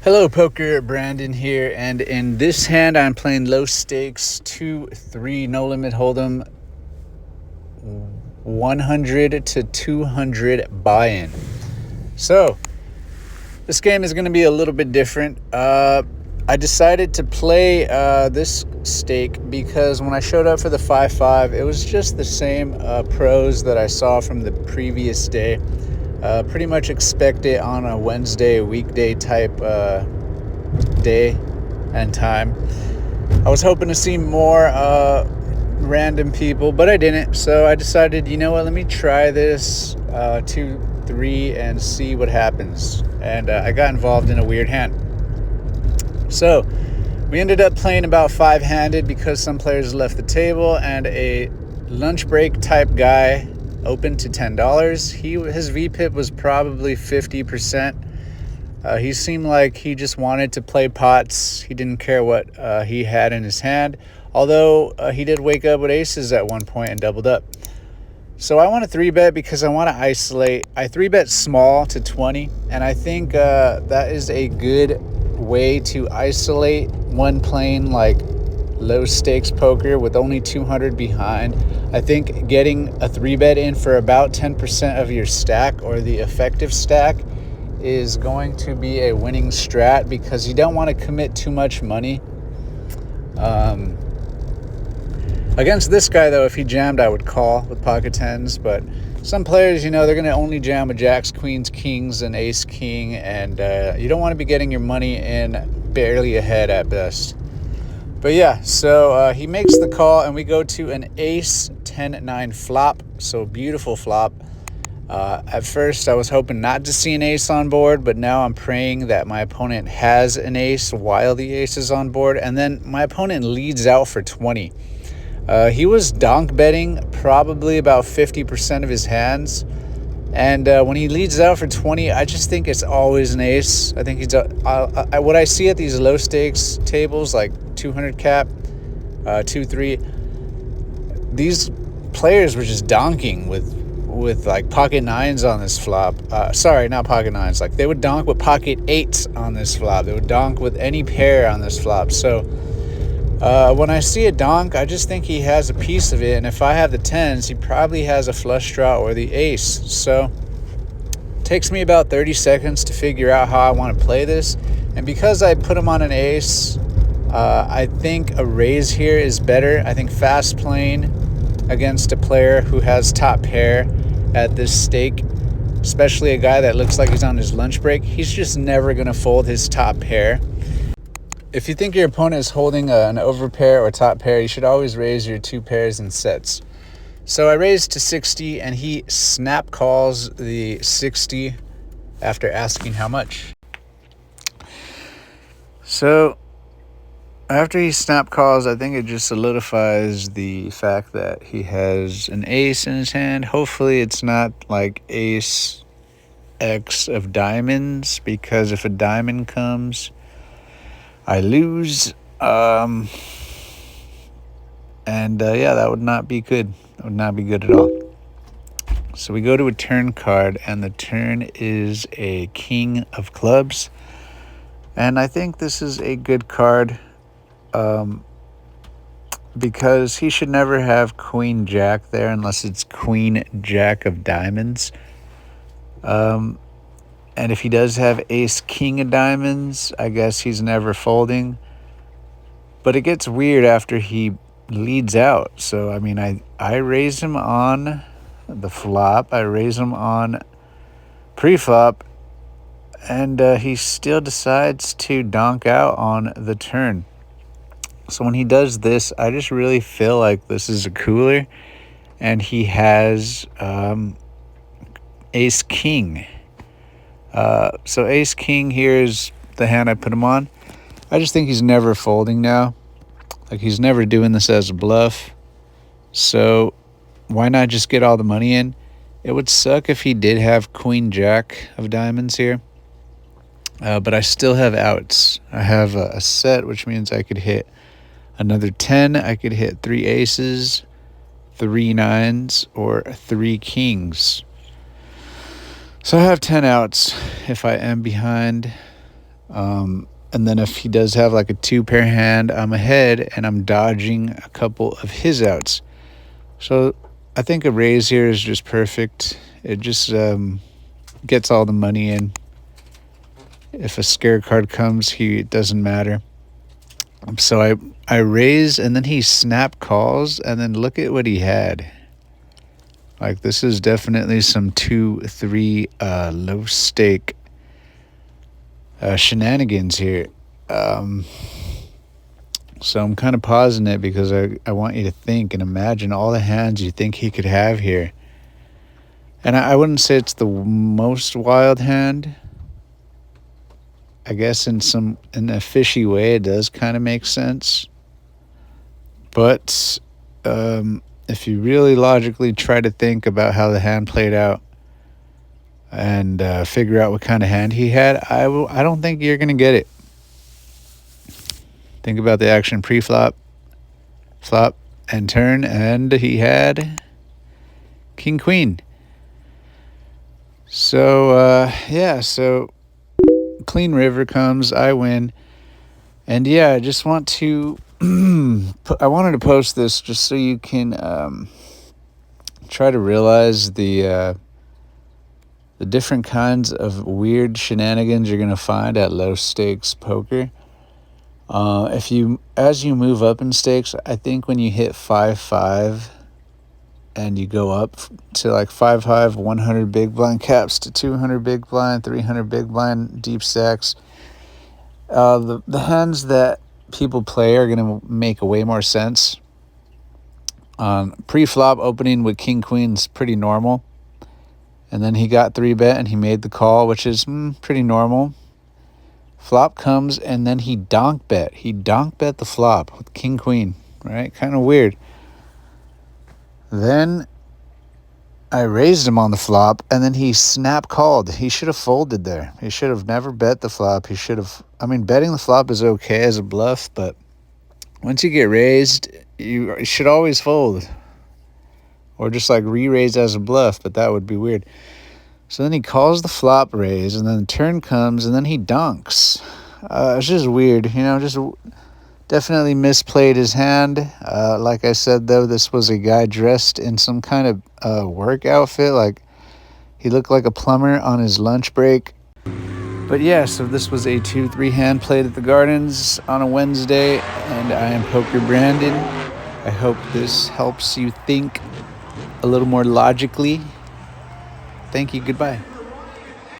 Hello, Pokerbrandon here, and in this hand I'm playing low stakes 2-3 no limit hold'em 100 to 200 buy-in. So this game is going to be a little bit different. I decided to play this stake because when I showed up for the 5-5, it was just the same pros that I saw from the previous day. Pretty much expect it on a Wednesday, weekday type day and time. I was hoping to see more random people, but I didn't. So I decided, you know what, let me try this 2-3 and see what happens. And I got involved in a weird hand. So we ended up playing about 5-handed because some players left the table, and a lunch break type guy opened to $10. His VPIP was probably 50%. He seemed like he just wanted to play pots. He didn't care what he had in his hand, although he did wake up with aces at one point and doubled up. So I want to 3-bet because I want to isolate. I 3-bet small to 20, and I think that is a good way to isolate when playing like low stakes poker with only 200 behind. I think getting a 3-bet in for about 10% of your stack, or the effective stack, is going to be a winning strat because you don't want to commit too much money. Against this guy, though, if he jammed, I would call with pocket tens. But some players, they're going to only jam with jacks, queens, kings, and ace king, and you don't want to be getting your money in barely ahead at best. But yeah, so he makes the call, and we go to an ace 10-9 flop. So beautiful flop. At first, I was hoping not to see an ace on board, but now I'm praying that my opponent has an ace while the ace is on board, and then my opponent leads out for 20. He was donk betting probably about 50% of his hands, and when he leads out for 20, I just think it's always an ace. I think what I see at these low stakes tables, like 200 cap, 2-3, these players were just donking with like pocket nines on this flop. Sorry, not pocket nines. Like, they would donk with pocket eights on this flop. They would donk with any pair on this flop. So when I see a donk, I just think he has a piece of it. And if I have the tens, he probably has a flush draw or the ace. So it takes me about 30 seconds to figure out how I want to play this. And because I put him on an ace, I think a raise here is better. I think fast playing against a player who has top pair at this stake, especially a guy that looks like he's on his lunch break, he's just never going to fold his top pair. If you think your opponent is holding an overpair or top pair, you should always raise your two pairs in sets. So I raised to 60, and he snap calls the 60 after asking how much. So after he snap calls, I think it just solidifies the fact that he has an ace in his hand. Hopefully it's not like ace X of diamonds, because if a diamond comes, I lose. Yeah, that would not be good. That would not be good at all. So we go to a turn card, and the turn is a king of clubs. And I think this is a good card, because he should never have queen jack there unless it's queen jack of diamonds. And if he does have ace king of diamonds, I guess he's never folding. But it gets weird after he leads out. So I mean, I raise him on the flop, I raise him on pre-flop, and he still decides to donk out on the turn. So when he does this, I just really feel like this is a cooler, and he has ace king. So ace king here is the hand I put him on. I just think he's never folding now. Like, he's never doing this as a bluff. So why not just get all the money in? It would suck if he did have queen jack of diamonds here. But I still have outs. I have a set, which means I could hit another 10. I could hit 3 aces, 3 nines, or 3 kings. So I have 10 outs if I am behind And then if he does have like a 2-pair hand, I'm ahead and I'm dodging a couple of his outs. So I think a raise here is just perfect. It just gets all the money in. If a scare card comes, it doesn't matter. So I raise, and then he snap calls, and then look at what he had. Like, this is definitely some 2-3 low stake shenanigans here. So I'm kind of pausing it because I want you to think and imagine all the hands you think he could have here. And I wouldn't say it's the most wild hand. I guess in a fishy way it does kind of make sense. But if you really logically try to think about how the hand played out and figure out what kind of hand he had, I don't think you're going to get it. Think about the action pre-flop, flop, and turn, and he had king queen. So yeah, so clean river comes, I win. And yeah, I just want to I wanted to post this just so you can try to realize the different kinds of weird shenanigans you're gonna find at low stakes poker. As you move up in stakes, I think when you hit 5-5 and you go up to like 5-5, 100 big blind caps to 200 big blind, 300 big blind deep stacks, the hands that people play are going to make way more sense. Pre-flop opening with king queen's pretty normal, and then he got 3-bet and he made the call, which is pretty normal. Flop comes and then he donk bet the flop with king queen, right? Kind of weird. Then I raised him on the flop, and then he snap called. He should have folded there. He should have never bet the flop. He should have... I mean, betting the flop is okay as a bluff, but once you get raised, you should always fold. Or just like re-raise as a bluff, but that would be weird. So then he calls the flop raise, and then the turn comes, and then he dunks. It's just weird, just... Definitely misplayed his hand. Like I said, though, this was a guy dressed in some kind of work outfit. Like, he looked like a plumber on his lunch break. But yeah, so this was a 2-3 hand played at the Gardens on a Wednesday, and I am Pokerbrandon. I hope this helps you think a little more logically. Thank you. Goodbye.